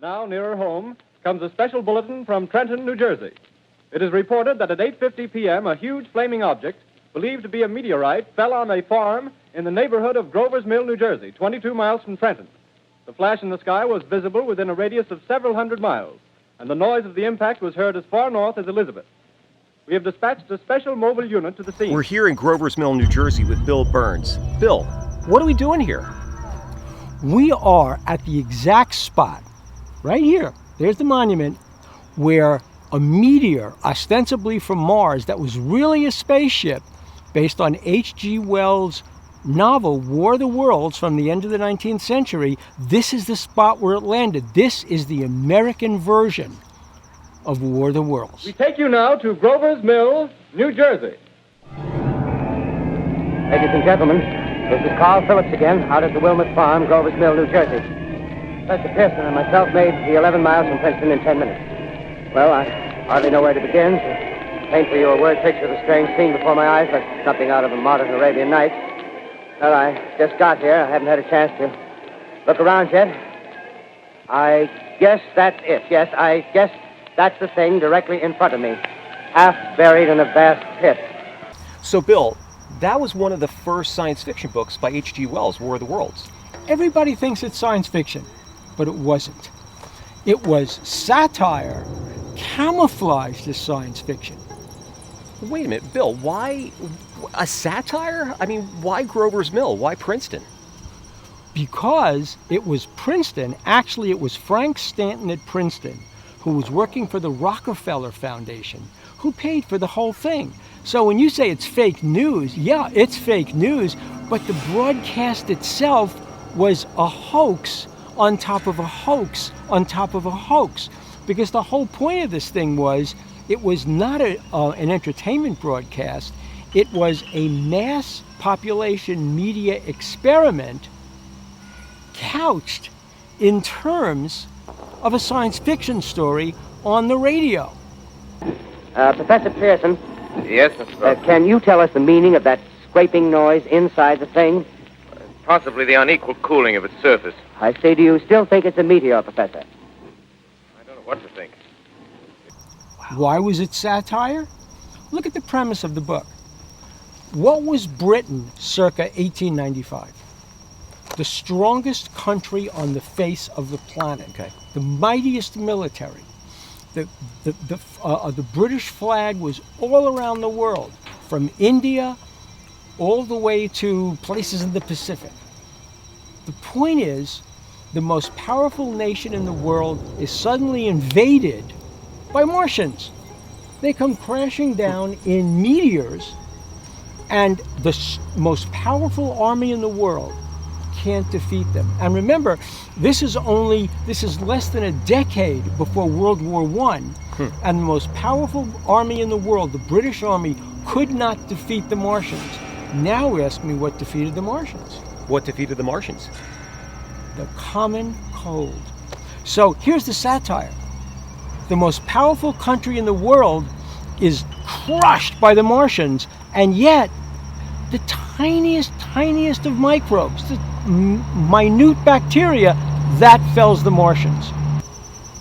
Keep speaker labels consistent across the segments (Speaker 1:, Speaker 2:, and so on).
Speaker 1: Now, nearer home, comes a special bulletin from Trenton, New Jersey. It is reported that at 8:50 p.m., a huge flaming object, believed to be a meteorite, fell on a farm in the neighborhood of Grover's Mill, New Jersey, 22 miles from Trenton. The flash in the sky was visible within a radius of several hundred miles, and the noise of the impact was heard as far north as Elizabeth. We have dispatched a special mobile unit to the scene.
Speaker 2: We're here in Grover's Mill, New Jersey with Bill Birnes. Bill, what are we doing here?
Speaker 3: We are at the exact spot, right here, there's the monument, where a meteor, ostensibly from Mars, that was really a spaceship, based on H.G. Wells' novel War of the Worlds from the end of the 19th century, this is the spot where it landed. This is the American version of War of the Worlds.
Speaker 1: We take you now to Grover's Mill, New Jersey.
Speaker 4: Ladies and gentlemen, this is Carl Phillips again, out at the Wilmot Farm, Grover's Mill, New Jersey. Professor Pearson and myself made the 11 miles from Princeton in 10 minutes. Well, I hardly know where to begin. To paint for you a word picture of the strange scene before my eyes, like something out of a modern Arabian Nights. Well, I just got here. I haven't had a chance to look around yet. I guess that's it. Yes, I guess that's the thing directly in front of me, half buried in a vast pit.
Speaker 2: So, Bill, that was one of the first science fiction books by H.G. Wells, War of the Worlds.
Speaker 3: Everybody thinks it's science fiction, but it wasn't. It was satire camouflaged as science fiction.
Speaker 2: Wait a minute, Bill, why a satire? I mean, why Grover's Mill? Why Princeton?
Speaker 3: Because it was Princeton, actually it was Frank Stanton at Princeton, who was working for the Rockefeller Foundation, who paid for the whole thing. So when you say it's fake news, yeah, it's fake news, but the broadcast itself was a hoax on top of a hoax on top of a hoax. Because the whole point of this thing was, it was not an entertainment broadcast, it was a mass population media experiment couched in terms of a science fiction story on the radio.
Speaker 4: Professor Pearson?
Speaker 5: Yes, Mr. Brooks.
Speaker 4: Can you tell us the meaning of that scraping noise inside the thing?
Speaker 5: Possibly the unequal cooling of its surface.
Speaker 4: I say, do you still think it's a meteor, Professor?
Speaker 5: I don't know what to think.
Speaker 3: Why was it satire? Look at the premise of the book. What was Britain circa 1895? The strongest country on the face of the planet.
Speaker 2: Okay.
Speaker 3: The mightiest military. The British flag was all around the world, from India all the way to places in the Pacific. The point is, the most powerful nation in the world is suddenly invaded by Martians. They come crashing down in meteors, and the most powerful army in the world can't defeat them. And remember, this is less than a decade before World War I, and the most powerful army in the world, the British Army, could not defeat the Martians. Now ask me what defeated the Martians.
Speaker 2: What defeated the Martians?
Speaker 3: The common cold. So here's the satire. The most powerful country in the world is crushed by the Martians, and yet the tiniest of microbes, the minute bacteria, that fells the Martians.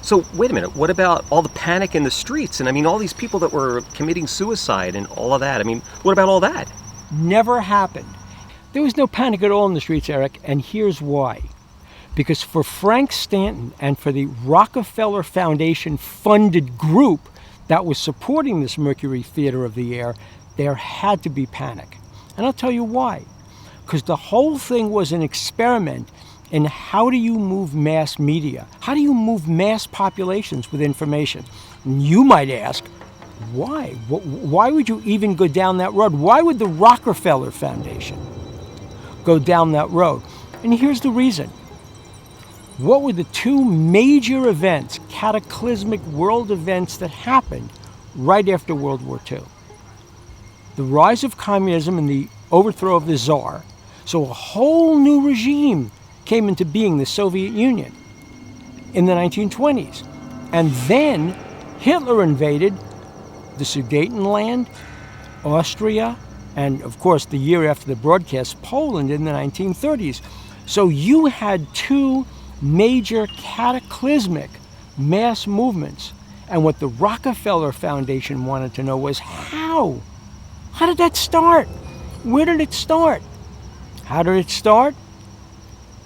Speaker 2: So wait a minute, what about all the panic in the streets? And I mean, all these people that were committing suicide and all of that. I mean, what about all that?
Speaker 3: Never happened. There was no panic at all in the streets, Eric, and here's why. Because for Frank Stanton and for the Rockefeller Foundation funded group that was supporting this Mercury Theater of the Air, there had to be panic. And I'll tell you why. Because the whole thing was an experiment in how do you move mass media? How do you move mass populations with information? And you might ask, why? Why would you even go down that road? Why would the Rockefeller Foundation go down that road? And here's the reason. What were the two major events, cataclysmic world events that happened right after World War II? The rise of communism and the overthrow of the Tsar. So a whole new regime came into being, the Soviet Union, in the 1920s. And then Hitler invaded the Sudetenland, Austria, and of course the year after the broadcast, Poland in the 1930s. So you had two major cataclysmic mass movements. And what the Rockefeller Foundation wanted to know was how? How did that start? Where did it start? How did it start?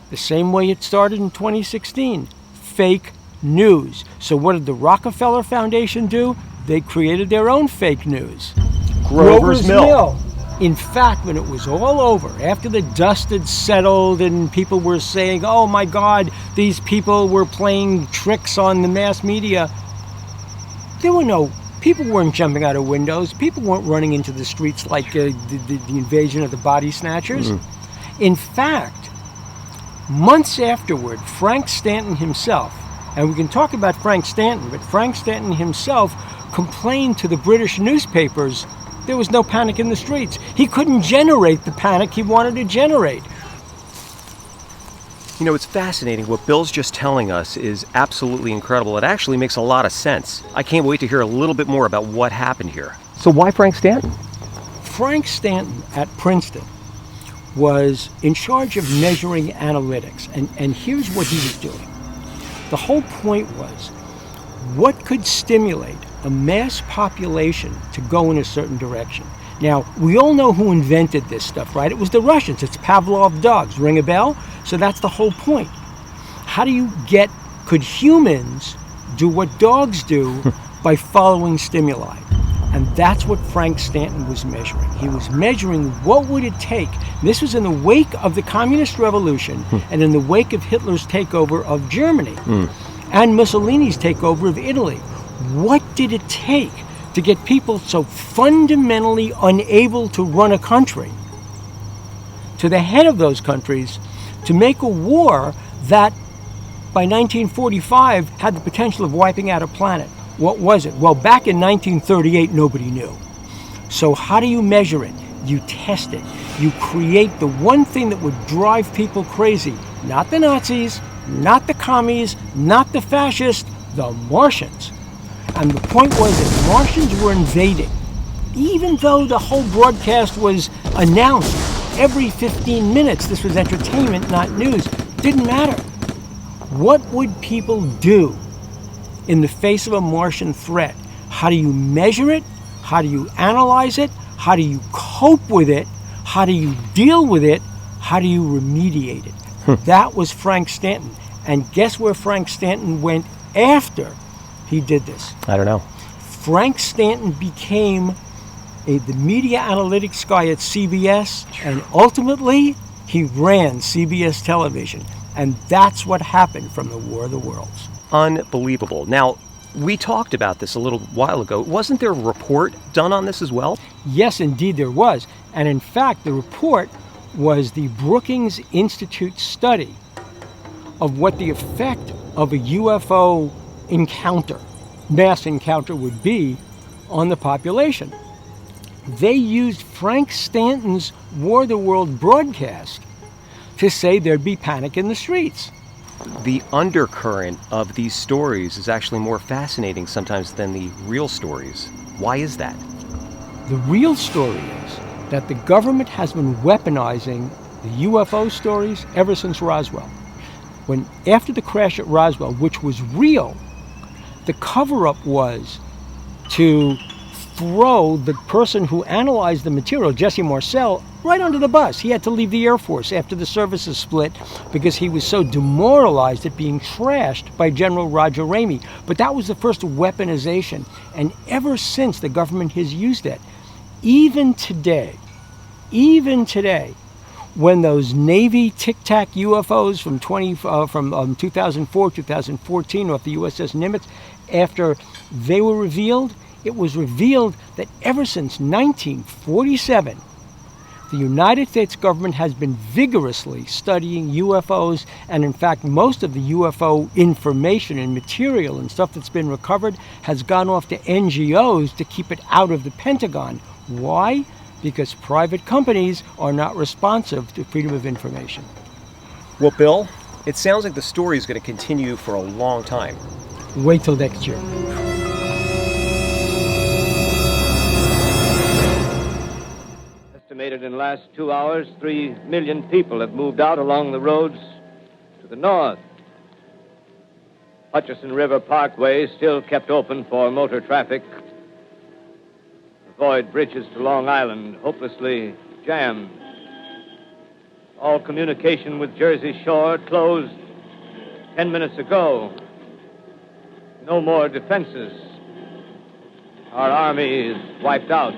Speaker 3: The same way it started in 2016, fake news. So what did the Rockefeller Foundation do? They created their own fake news.
Speaker 2: Grover's Mill.
Speaker 3: In fact, when it was all over, after the dust had settled and people were saying, oh my God, these people were playing tricks on the mass media, people weren't jumping out of windows. People weren't running into the streets like the invasion of the body snatchers. In fact, months afterward, Frank Stanton himself, and we can talk about Frank Stanton, but Frank Stanton himself complained to the British newspapers there was no panic in the streets. He couldn't generate the panic he wanted to generate.
Speaker 2: You know, it's fascinating. What Bill's just telling us is absolutely incredible. It actually makes a lot of sense. I can't wait to hear a little bit more about what happened here. So why Frank Stanton?
Speaker 3: Frank Stanton at Princeton was in charge of measuring analytics. And here's what he was doing. The whole point was, what could stimulate a mass population to go in a certain direction? Now, we all know who invented this stuff, right? It was the Russians. It's Pavlov dogs. Ring a bell? So that's the whole point. How do you could humans do what dogs do by following stimuli? And that's what Frank Stanton was measuring. He was measuring what would it take. This was in the wake of the Communist Revolution and in the wake of Hitler's takeover of Germany and Mussolini's takeover of Italy. What did it take to get people so fundamentally unable to run a country to the head of those countries to make a war that by 1945 had the potential of wiping out a planet? What was it? Well, back in 1938, nobody knew. So how do you measure it? You test it. You create the one thing that would drive people crazy. Not the Nazis, not the commies, not the fascists, the Martians. And the point was that Martians were invading. Even though the whole broadcast was announced every 15 minutes, this was entertainment, not news, didn't matter. What would people do in the face of a Martian threat? How do you measure it? How do you analyze it? How do you cope with it? How do you deal with it? How do you remediate it? That was Frank Stanton. And guess where Frank Stanton went after he did this?
Speaker 2: I don't know.
Speaker 3: Frank Stanton became the media analytics guy at CBS, and ultimately he ran CBS television. And that's what happened from the War of the Worlds.
Speaker 2: Unbelievable. Now, we talked about this a little while ago. Wasn't there a report done on this as well?
Speaker 3: Yes, indeed there was. And in fact, the report was the Brookings Institute study of what the effect of a UFO encounter, mass encounter, would be on the population. They used Frank Stanton's War of the World broadcast to say there'd be panic in the streets.
Speaker 2: The undercurrent of these stories is actually more fascinating sometimes than the real stories. Why is that?
Speaker 3: The real story is that the government has been weaponizing the UFO stories ever since Roswell. After the crash at Roswell, which was real, the cover-up was to throw the person who analyzed the material, Jesse Marcel, right under the bus. He had to leave the Air Force after the services split because he was so demoralized at being trashed by General Roger Ramey. But that was the first weaponization. And ever since, the government has used that. Even today, when those Navy Tic Tac UFOs from 2004, 2014 off the USS Nimitz, after they were revealed, it was revealed that ever since 1947, the United States government has been vigorously studying UFOs, and in fact, most of the UFO information and material and stuff that's been recovered has gone off to NGOs to keep it out of the Pentagon. Why? Because private companies are not responsive to freedom of information.
Speaker 2: Well, Bill, it sounds like the story is going to continue for a long time.
Speaker 3: Wait till next year.
Speaker 1: Estimated in the last 2 hours, 3 million people have moved out along the roads to the north,
Speaker 6: Hutchison River Parkway still kept open for motor traffic. Avoid bridges to Long Island, hopelessly jammed. All communication with Jersey Shore closed 10 minutes ago. No more defenses. Our army is wiped out.